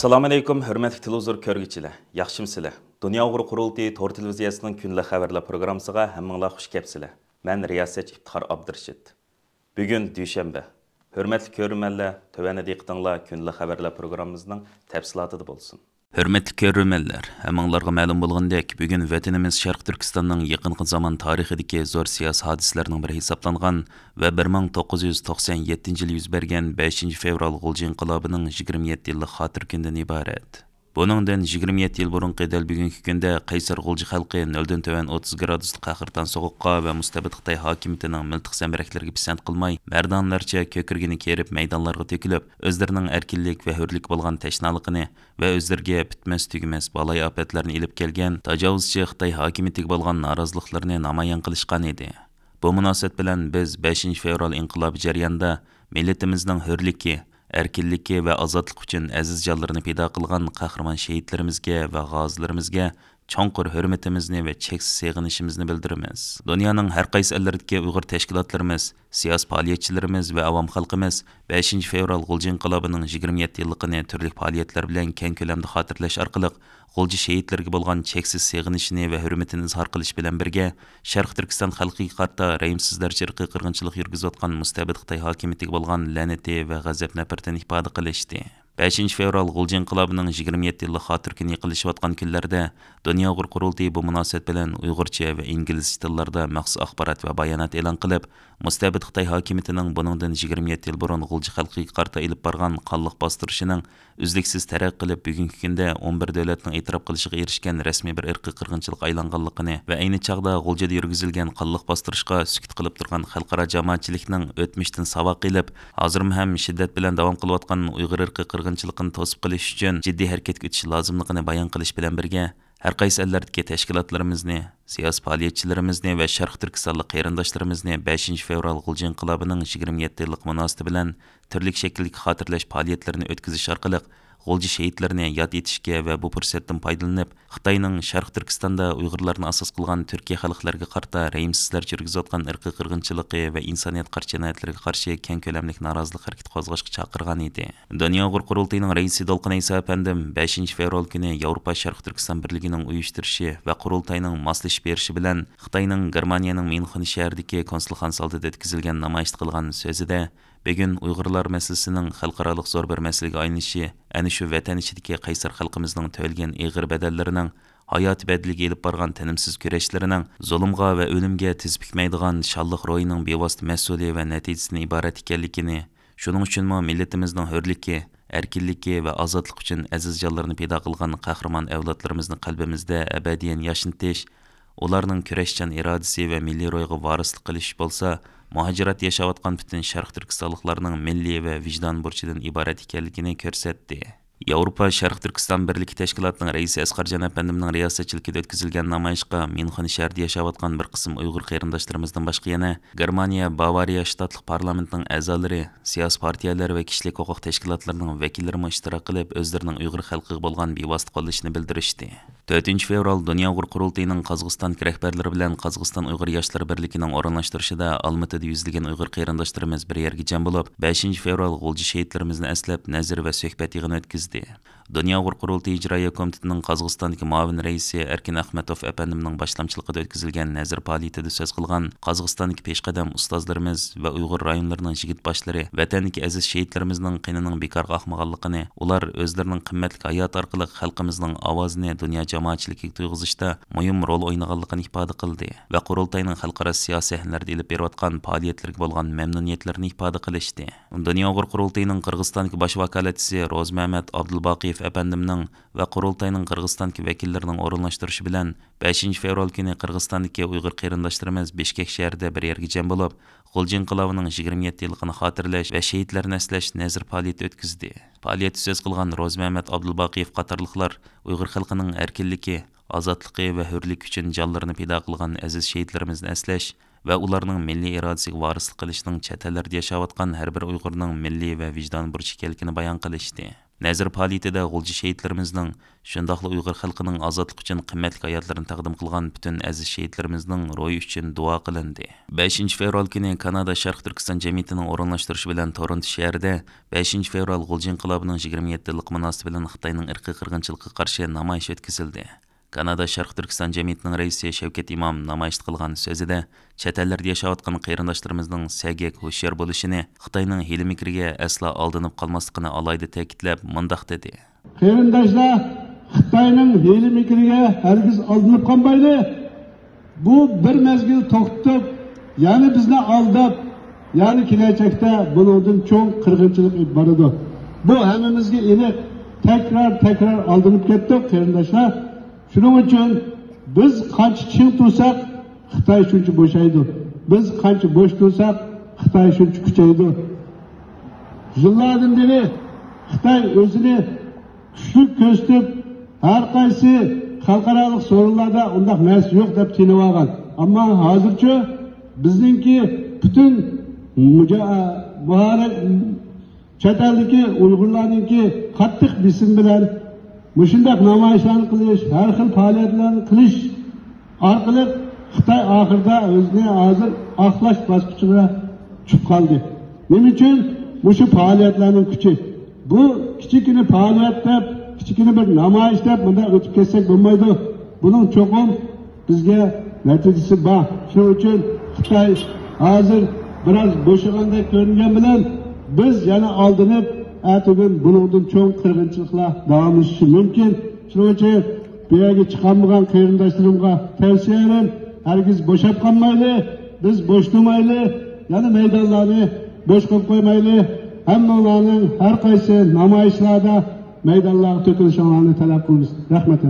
Assalamu alaykum, hörmətli televizor körgüçiler. Yaxşımsızlar? Dünya Uğur Qurultayı Tor televiziyasının günlük xəbərlər proqramısına həmminglar xoş gəlibsizlər. Mən Riyasət İftixar Abdurşid. Bugün düşənbə. Hörmətli körürmənlər, tövəndə diqqətinizlər günlük xəbərlər proqramımızın təfsilatıda bolsun. Hörmətli körürmənlər, həmminglarga ma'lum bolğandek, bugün vətənimiz Şərq Türkistanның yaqinqi zaman tarixidagi zo'r siyasi hodisalarning biri hisoblangan va 1997 yil yuz bergan 5 fevral G'ulji inqilobining 27 yillik xotir kunidan iborat. Buningdan 27 yil burunqi dal bugungi kunda Qaysar G'ulji xalqi 0dan tövən 30 graduslik qahirdan soğuqqa va mustabid Xitoy hokimiyatining miltiq zambaraklarga pisand qilmay, mardonlarcha ko'kirgini kerib maydonlarga to'kilib, o'zlarining erkinlik va hurlik bo'lgan tashnaligini va o'zlariga bitmas tugamas balay ofatlarni ilib kelgan tajovuzchi Xitoy hokimiyatiga bo'lgan noroziliklarni namoyon qilishgan edi. Bu munosabat bilan biz 5 fevral inqilobi jarayonida millatimizning hurligi, erkinligi va ozodlik uchun aziz jonlarini fido qilgan qahramon shahidlarimizga va g'ozilarimizga chonqur hurmatimizni va cheksiz seg'inishimizni bildiramiz. Dunyoning har qaysi ellardagi Uyg'ur tashkilotlarimiz, siyosiy faoliyatchilarimiz va avom xalqimiz 5 fevral G'ulji inqilobining 27 yilligini turli faoliyatlar bilan keng ko'lamda xotirlash orqali G'ulji shahidlarga bo'lgan cheksiz seg'inishini va hurmatini izhor qilish bilan birga Sharq Turkiston xalqiga qarta rayimsizlarcha irqiy qirg'inchilik yurgizayotgan mustabid Xitoy hokimiyatiga bo'lgan la'nati va g'azab nafratini ifoda qilishdi. 5 fevral G'ulji inqilobining 27 yillik xotir kuni yiqilayotgan kunlarda Dunyo Uyg'ur Qurultayı bu munosabat bilan Uyg'urcha va ingliz tillarida maxsus axborot va bayonot e'lon qilib, mustabid Xitoy hokimiyatining buningdan 27 yil burun G'ulji xalqiga qarta ilib borgan qonliq bostirishining uzluksiz taraq qilib bugungi kunda 11 davlatning e'tirof qilishiga erishgan rasmiy bir irqiy qirg'inchilik aylanganligini va ayni chog'da G'uljida yurgizilgan qonliq bostirishga sukut qilib turgan xalqaro jamoatchilikning o'tmishdan saboq qilib, hozirmi ham shiddat bilan davom qilayotgan Uyg'ur irqiy qirg'inchiligini to'sib qilish uchun jiddiy harakatga o'tish lozimligini bayon qilish bilan birga har qaysi ellardagi tashkilotlarimizni, siyosiy faoliyatchilarimizni va Sharq Turkistonlik qarindoshlarimizni 5 fevral G'ulji inqilobining 27 yillik munosabati bilan turli shakldagi xotirlash faoliyatlarini o'tkazish orqali G'ulji shahidlarini yod etishga va bu fursatdan foydalanib, Xitoyning Sharq Turkistonda Uyg'urlarni asos qilgan Turkiya xalqlariga qarta rayimsizlarcha yurgizayotgan irqiy qirg'inchiligi va insoniyat qarshi jinoyatlariga qarshi keng ko'lamli norozilik harakati qo'zg'ashga chaqirgan edi. Dunyo Uyg'ur Qurultayining raisi Dolqin Isa apandim 5 fevral kuni Yevropa Sharq Turkiston birligining uyushtirishi va qurultayning moslashib berishi bilan Xitoyning Germaniyaning Myunxen shahridagi konsulxonasi oldida o'tkazilgan namoyish qilgan so'zida bugun Uyg'urlar masalasining xalqaro zo'r bir masalaga aylanishi, ana shu vatan ichidagi qaysar xalqimizning to'lgan ig'ir badallarining hayot badliga elib borgan tinimsiz kurashlarining zulmga va o'limga tiz bukmaydigan shalliq ro'yining bevosita mas'uli va natijasidan iborat ekanligini, shuning uchunmi millatimizning hurligi, erkinligi va ozodlik uchun aziz jonlarini fido qilgan qahramon avlodlarimizni qalbimizda abadiyan yashnatish, ularning kurashchan irodasi va milliy ro'yiga varislik qilish bo'lsa, muhojirat yashayotgan butun Sharq Turkistonliklarning milliy va vijdon burchidan iborat ekanligini ko'rsatdi. Yevropa Sharq Turkiston birligi tashkilotining raisi Asqarjon apandimning riyosatchiligida o'tkazilgan namoyishga Myunxen shahrida yashayotgan bir qism Uyg'ur qarindoshlarimizdan boshqa yana Germaniya, Bavariya shtatlik parlamentining a'zolari, siyosiy partiyalar va kishilik huquq tashkilotlarining vakillari ishtirok qilib, o'zlarining Uyg'ur xalqiga bo'lgan bevosita qo'llashini bildirishdi. 4 fevral Dunyo Uyg'ur Qurultayining Qozog'iston rahbarlari bilan Qozog'iston Uyg'ur yoshlar birligining o'rinlashtirishida Olmaotada yuzlagan Uyg'ur qarindoshlarimiz bir yerga jam bo'lib, 5 fevral G'ulji shahidlarimizni eslab nazar va suhbat yig'ini o'tkazdi. Dunyo Uyg'ur Qurultayı ijroiya komitetining Qozog'istondagi muavin raisi Erkin Ahmetov apandimning boshlamchiligida o'tkazilgan nazar faoliyatida so'z qilgan Qozog'istondagi peshqadam ustozlarimiz va Uyg'ur rayonlarining yigit boshlari vatandagi aziz shahidlarimizning qinining bekorga oqmaganligini, ular o'zlarining qimmatli hayot orqali xalqimizning ovozini dunyo jamoatchiligiga tuyg'izishda muhim rol o'ynaganligini ifoda qildi va qurultayning xalqaro siyosiy sahnlarda ilib berayotgan faoliyatlarga bo'lgan mamnuniyatlarini ifoda qilishdi. Dunyo Uyg'ur Qurultayining Qirg'izistondagi bosh vakolatchisi Ro'zmamat Abdulboqiyev apandimning va qurultayning Qirg'izistondagi vakillarining o'rinlashtirishi bilan 5 fevral kuni Qirg'izistondagi Uyg'ur qarindoshlarimiz Bishkek shahrida bir yerga jam bo'lib, G'ulji inqilobining 27 yilligini xotirlash va shahidlarni eslash nazar faoliyati o'tkazdi. Faoliyatda so'z qilgan Ro'zmamat Abdulboqiyev qatorliqlar Uyg'ur xalqining erkinligi, ozodligi va hurligi uchun jonlarini fido qilgan aziz shahidlarimizni eslash va ularning milliy irodasiga varislik qilishning chet ellarda yashayotgan har bir Uyg'urning milliy va vijdon burchi ekanligini bayon qilishdi. Nazir faoliyatida G'ulji şehitlerimizning, shundoqla Uyg'ur xalqining ozodlik uchun qimmatli hayotlarini taqdim qilgan butun aziz shehitlarimizning ro'yi uchun duo qilindi. 5 fevral kuni Kanada Sharq Turkiston jamiyatining o'rinlashtirishi bilan Toronto shahrida 5 fevral G'ulji inqilobining 27 yillik munosabati bilan Xitoyning irqiy qirg'inchiligiga qarshi namoyish o'tkazildi. Kanada Sharq Turkiston jamiyatining raisi Shavkat Imom namoyish qilgan so'zida chet ellarda yashayotgan qarindoshlarimizning sagak, hushyor bo'lishini, Xitoyning hiyla-mikriga aslo aldanib qolmasligini alayda ta'kidlab, mundaq dedi. Qarindoshlar, Xitoyning hiyla-mikriga hargiz aldanib qolmaydi. Bu bir mezgil to'xtab, ya'ni bizni aldab, ya'ni kelajakda buningdan cho'ng qirg'inchilik boradi. Bu hammamizga aniq takrar aldanib ketdi, qarindoshlar. Shuning uchun biz qancha chin tursak, Xitoy shuncha bo'shaydi. Biz qancha bo'sh tursak, Xitoy shuncha kuchaydi. Yillardan beri Xitoy o'zini kuchli ko'rsatib, har qaysi xalqaro sorunlarda undaq narsa yo'q deb tinib olgan. Ammo hozircha bizningki butun muharrik chet eldagi Uyg'urlarningki qattiq bisim bilan mushundaq namoyishlarni qilish, har xil faoliyatlarni qilish orqali Xitoy oxirida o'zini hozir oqlash bosqichiga tushib qoldi. Nima uchun? Mushu faoliyatlarning kuchi. Bu kichikina faoliyat deb, kichikina bir namoyish deb bunda o'tib ketsak bo'lmaydi. Buning cho'qim bizga natijasi bor. Shuning uchun Xitoy hozir biroz bo'shagandek ko'ringan bilan biz yana oldinib Atubun buningdan cho'ng qirg'inchiliklar davomlashishi mumkin. Shuning uchun bu yerga chiqolmagan qarindoshlarimga tavsiyam, hargiz bo'shab qolmayli, biz bo'sh turmayli, yana maydonlarni bo'sh qo'yib qo'ymayli. Hammalarning har qaysi namoyishlarda maydonlarga to'kilishlarini talab qilamiz. Rahmat.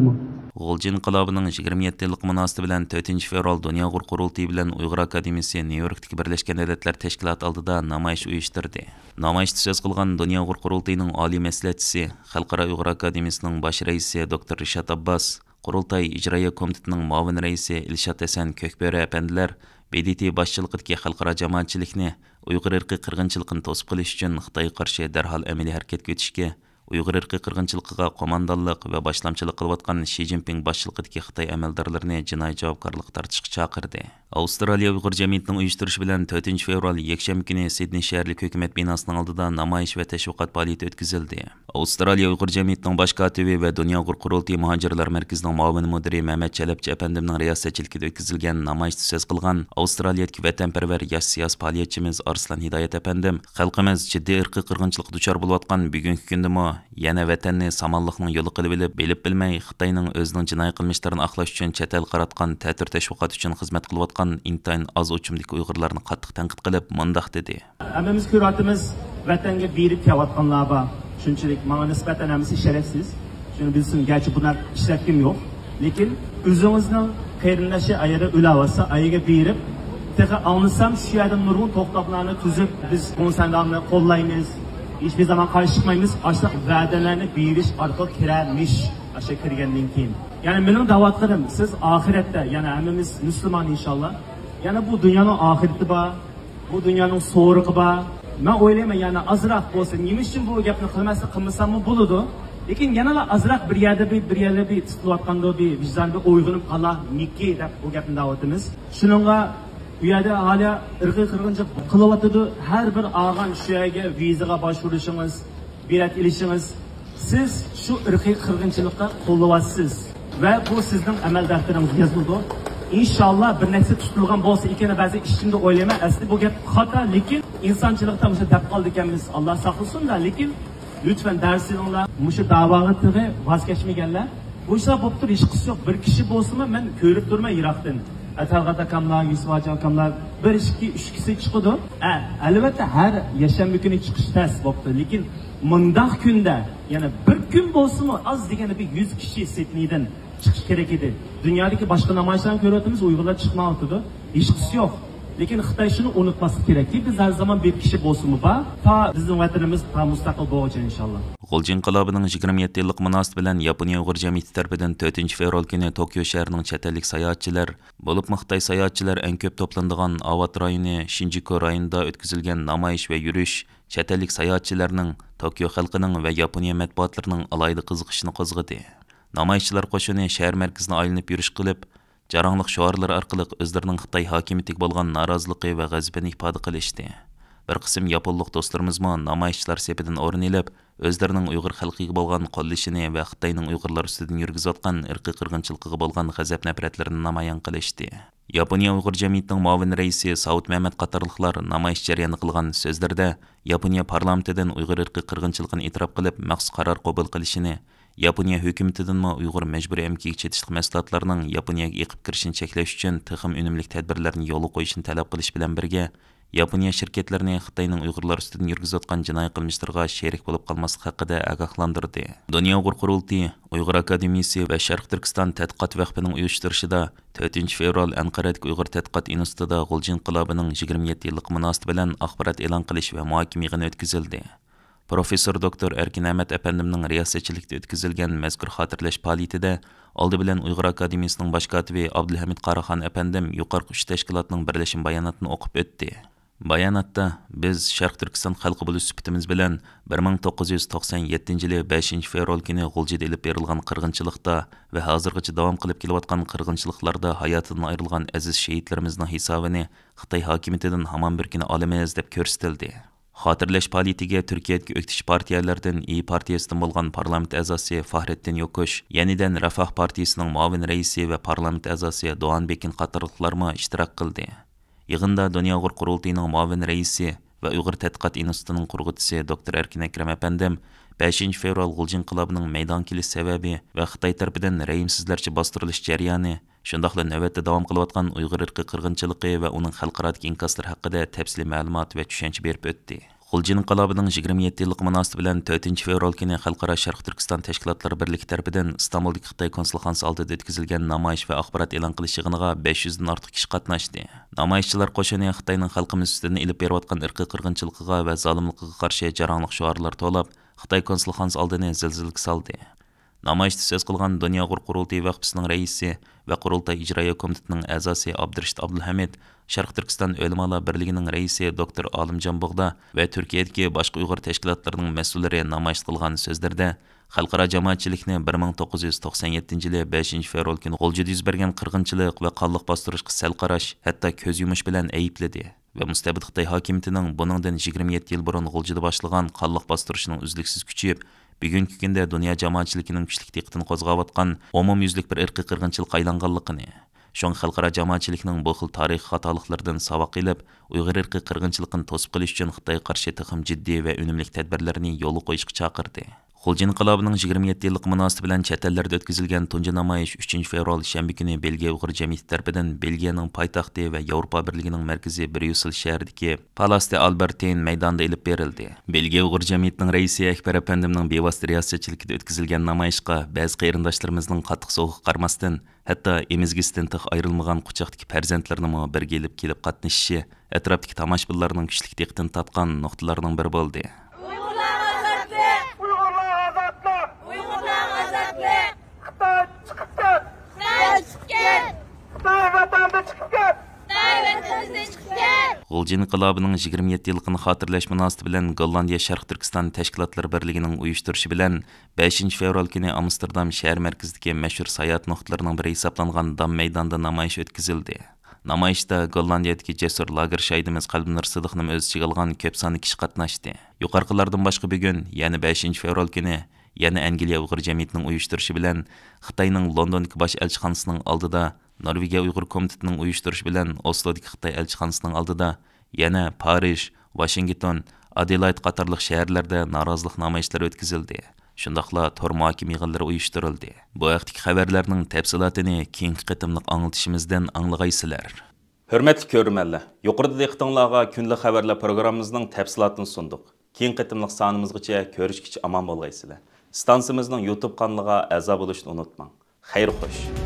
G'ulji inqilobining 27 yillik munosabati bilan 4 fevral Dunyo Uyg'ur qurultiyi bilan Uyg'ur akademiyasi Nyu-Yorkdagi Birlashgan Davlatlar Tashkiloti oldida namoyish uyushtirdi. Namoyishda so'z qilgan Dunyo Uyg'ur qurultiyining oliy maslahatchisi, Xalqaro Uyg'ur akademiyasining bosh raisi Dr. Rishad Abbas, qurultay ijroiya komitetining muavin raisi Ilshad Hasan Ko'kböre apandilar BDT boshchiligidagi xalqaro jamoatchilikni Uyg'ur irqiy qirg'inchiligini to'sib qilish uchun Xitoyga qarshi darhol amaliy harakatga o'tishga, Uyg'ur irqiy qirg'inchiligiga qo'mondonlik va boshlamchilik qilayotgan Shi Jinping boshchiligidagi Xitoy amaldorlarini jinoiy javobgarlikka tortishga chaqirdi. Avstraliya Uyg'ur jamiyatining uyushtirishi bilan 4 fevral yakshanba kuni Sidney shaharlik hukumat binosining oldida namoyish va tashviqot faoliyati o'tkazildi. Avstraliya Uyg'ur jamiyatining bosh kotibi va Dunyo Uyg'ur qurultiyi muhojirlar markazining muavin mudiri Mehmet Chalabchi apandimning riyosatchiligida o'tkazilgan namoyishda so'z qilgan Avstraliyadagi vatanparvar yosh siyosiy faoliyatchimiz Arslan Hidoyat apandim, xalqimiz jiddiy irqiy qirg'inchilikka duchor bo'layotgan bugungi kundami yana vatanni samonliqning yo'li qilib bilib bilmay Xitoyning o'zining jinoiy qilmishlarini aqlash uchun chet el qaratgan ta'tir tashviqot uchun xizmat qilayotgan intayin az o'chimdagi Uyg'urlarni qattiq tanqid qilib mundaq dedi. Hammamiz ko'ryapmiz, vatanga berib kelayotganlar bor. Shunchalik menga nisbatan hammasi sharafsiz. Shuni bilsin, garchi bular ishlatkim yo'q, lekin o'zingizning qarindoshi ayada o'laversa, ayaga berib, teqa alnısam shu yerda nurg'un to'xtablarni tuzib, biz konsernlarni qo'llaymiz. Hiçbir zaman qarshi chiqmaymiz. Ashliq va'dalarni berish orqali kiramish. Aşağı kirgandan keyin. Yani benim davatlarım siz ahirette, yani hammamiz Müslüman inşallah. Yani bu dünyanın ahireti var, bu dünyanın so'rig'i var. Ben o'ylayman, yani azroq bo'lsa, nima uchun bu gapni qilmasam bo'ladi. Lekin yana azroq bir yerda bir tutilayotganda bir vijdon bir uyg'onib qolar, niki deb bu gapni davatimiz. Shuningga bu yerda hali irqiy qirg'inchilik qilyotdi. Har bir og'an shu yerga vizaga boshvurishingiz, bilet ilishingiz, siz şu irqiy qirg'inchilikqa qo'llayapsiz ve bu sizning amal daftaringizga yozildi. İnşallah bir narsa tutilgan bo'lsa ekani ba'zi ishimda o'ylayman, asli bu gap xato, lekin insonchilikda mushu deb qoldi ekanmiz. Alloh saqlasin-da, lekin lütfen dersinizlar, mushu da'voga tig'i voz kechmaganlar. Bu ishlar bo'lib turib hech qisi yo'q. Bir kishi bo'lsa-mu, men ko'rib turman yiroqdan. Atalg'at akamlar, Yusufxo'ja akamlar 1, 2, 3 kishi chiqadi. Albatta har yashanma kuni chiqish tez bo'libdi, lekin mundaq kunda, yani bir kun bo'lsa-mu, az deganda bir 100 kishi Sidneydan chiqish kerak edi. Dunyodagi boshqa namoyishlarni ko'ryapmiz, Uyg'urlar chiqmayapti. Hech qisi yo'q. Lekin Xitoy shuni unutmaslik kerakki, biz har zaman bir kishi bo'lsa-mu, ta bizning vatanimiz ta mustaqil bo'lguncha inshaalloh. G'ulji inqilobining 27 yillik munosabati bilan Yaponiya Uyg'ur jamiyati tomonidan 4 fevral kuni Tokio shahrining chet ellik sayohatchilar, bo'libmi Xitoy sayohatchilar eng ko'p to'planadigan Avat rayoni Shinjuku rayonida o'tkazilgan namoyish va yurish chet ellik sayohatchilarning, Tokyo xalqining va Yaponiya matbuotlarining alayda qiziqishini qo'zg'adi. Namoyishchilar qo'shini shahar markazini aylanib yurish qilib, jarangliq shuarlar orqali o'zlarining Xitoy hokimiyatiga bo'lgan noroziligi va g'azabini ifoda qilishdi. Bir qism yaponlik do'stlarimizmi namoyishchilar sepidan o'rin olib, o'zlarining Uyg'ur xalqiga bo'lgan qo'llashini va Xitoyning Uyg'urlar ustidan yurgizayotgan irqiy qirg'inchiligiga bo'lgan g'azab nafratlarini namoyon qilishdi. Yaponiya Uyg'ur jamiyatining muavin raisi Saud Mehmet qatorliqlar namoyish jarayoni qilgan so'zlarda Yaponiya parlamentidan Uyg'ur irqiy qirg'inchiligini e'tirof qilib, maxsus qaror qabul qilishini, Yaponiya hukumatidanmi Uyg'ur majburiy emgak chetishlik mahsulotlarining Yaponiyaga eqib kirishini cheklash uchun texim unumli tadbirlarni yo'lga qo'yishni talab qilish bilan birga, Yaponiya şirketlerini Xitoyning Uyg'urlar ustidan yurgizayotgan jinoiy qilmishlarga sherik bo'lib qolmaslik haqida ogohlantirdi. Dunyo Uyg'ur qurultiyi, Uyg'ur akademiyasi va Sharq Turkiston tadqiqot vaqtining uyushtirishida 4 fevral Anqaradagi Uyg'ur tadqiqot institutida G'uljin inqilobining 27 yillik munosabati bilan axborot e'lon qilish va muhokama yig'ini o'tkazildi. Professor doktor Erkin Ahmad apandimning riyosatchiligida o'tkazilgan mazkur xotirlash faoliyatida oldi bilan Uyg'ur akademiyasining bosh kotibi Abdulhamid Qaraxon apandim yuqorqi 3 tashkilotning birlashim bayonotini o'qib o'tdi. Bayonotda biz Sharq Turkiston xalqi bo'lish sifatimiz bilan 1997 yili 5 fevral kuni G'uljida elib berilgan qirg'inchilikda va hozirgacha davom qilib kelayotgan qirg'inchiliklarda hayotidan ayrilgan aziz shahidlarimizning hisobini Xitoy hokimiyatidan hamon bir kuni olamiz deb ko'rsatildi. Xotirlash faoliyatiga Turkiyadagi o'ktish partiyalardan İYİ partiyasidan bo'lgan parlament a'zosi Fahrettin Yokush, yenidan Rafah partiyasining muavin raisi va parlament a'zosi Doğan Bekin qatorliqlarmi ishtirok qildi. Yig'inda Dunyo Uyg'ur qurultiyining muavin raisi va Uyg'ur tadqiqot institutining qurg'uvchisi doktor Erkin Akram apandim 5 fevral G'uljin inqilobining maydon kelish sababi va Xitoy tarafidan rayimsizlarcha bostirilish jarayoni, shundaqla navbatda davom qilayotgan Uyg'ur irqiy qirg'inchiligi va uning xalqarodagi inkoslari haqida tafsiliy ma'lumot va tushuncha berib o'tdi. G'uljin inqilobining 27 yillik munosabati bilan 4 fevral kuni Xalqaro Sharq Turkiston tashkilotlari birligi tarafidan Istanbuldagi Xitoy konsulxonasi oldida o'tkazilgan namoyish va axborot e'lon qilish yig'iniga 500 dan ortiq kishi qatnashdi. Namoyishchilar qo'shini Xitoyning xalqimiz ustidan ilib berayotgan irqiy qirg'inchiligiga va zolimligiga qarshi jarangliq shuarlar to'lab, Xitoy konsulxonasi oldini zilzilaga soldi. Namoyishda so'z qilgan Dunyo Uyg'ur qurultiyi vaqfisining raisi va qurultay ijroiya komitetining a'zosi Abdurashid Abdulhamid, Sharq Turkiston O'limalar birligining raisi doktor Olimjon Bug'da va Turkiyadagi boshqa Uyg'ur tashkilotlarining mas'ullari namoyish qilgan so'zlarda xalqaro jamoatchilikni 1997 yili 5 fevral kuni G'uljida yuz bergan qirg'inchilik va qonliq bostirishga sal qarash, hatto ko'z yumish bilan aybladi va mustabid Xitoy hokimiyatining buningdan 27 yil burun G'uljida boshlagan qonliq bostirishining uzluksiz kuchayib, bugungi kunda dunyo jamoatchiligining kuchli diqqatini qo'zg'ayotgan umumyuzlik bir irqiy qirg'inchilikqa aylanganligini, shon xalqaro jamoatchilikning bu xil tarixiy xatoliklardan saboq ilib, Uyg'ur irqiy qirg'inchiligini to'sib qilish uchun Xitoy qarshi texim jiddiy va unumli tadbirlarni yo'lga qo'yishga chaqirdi. G'uljin inqilobining 27 yillik munosabati bilan chet ellarda o'tkazilgan tunji namoyish 3 fevral shanba kuni Belgiya Uyg'ur jamiyati tarafidan Belgiyaning poytaxti va Yevropa birligining markazi Bryussel shahridagi Place de Albertin maydonida ilib berildi. Belgiya Uyg'ur jamiyatining raisi Akbar apandimning bevosita riyosatchiligida o'tkazilgan namoyishga ba'zi qarindoshlarimizning qattiq sovuq qarmasdan, hatto emizgisidan tig' ayrilmagan quchoqdagi farzandlarni birga ilib kelib qatnashishi atrofdagi tomoshabinlarning kuchli diqqatini tortgan nuqtalarning biri bo'ldi. G'uljin inqilobining 27 yilligini xotirlash munosabati bilan Gollandiya Sharq Turkiston tashkilotlari birligining uyushtirishi bilan 5 fevral kuni Amsterdam shahar markazidagi mashhur sayohat nuqtalarining biri hisoblangan Dam maydonida namoyish o'tkazildi. Namoyishda Gollandiyadagi jasur lager shaydimiz Qalbinur Sidiqning o'z ichiga olgan ko'p sonli kishi qatnashdi. Yuqorqilardan boshqa bugun, ya'ni 5 fevral kuni yana Angliya Uyg'ur jamiyatining uyushtirishi bilan Xitoyning Londondagi bosh elchixonasining oldida, Norvegiya Uyg'ur komitetining uyushtirishi bilan Oslodagi Xitoy elchixonasining oldida, yana Parij, Washington, Adelaide qatorliq shaharlarda norozilik namoyishlari o'tkazildi. Shundaqla tor muhokama yig'inlari uyushtirildi. Bu vaqtdagi xabarlarning tafsilotini keyingi qitimliq anglitishimizdan anglag'aysizlar. Hürmetli ko'rmanlar, yuqorida diqqatingizga kunlik xabarlar programmamizning tafsilotini sunduq. Keyingi qitimliq sonimizgacha ko'rishgacha omon bo'lgaysizlar. Stansimizning YouTube kanaliga a'zo bo'lishni unutmang. Xayr xo'sh.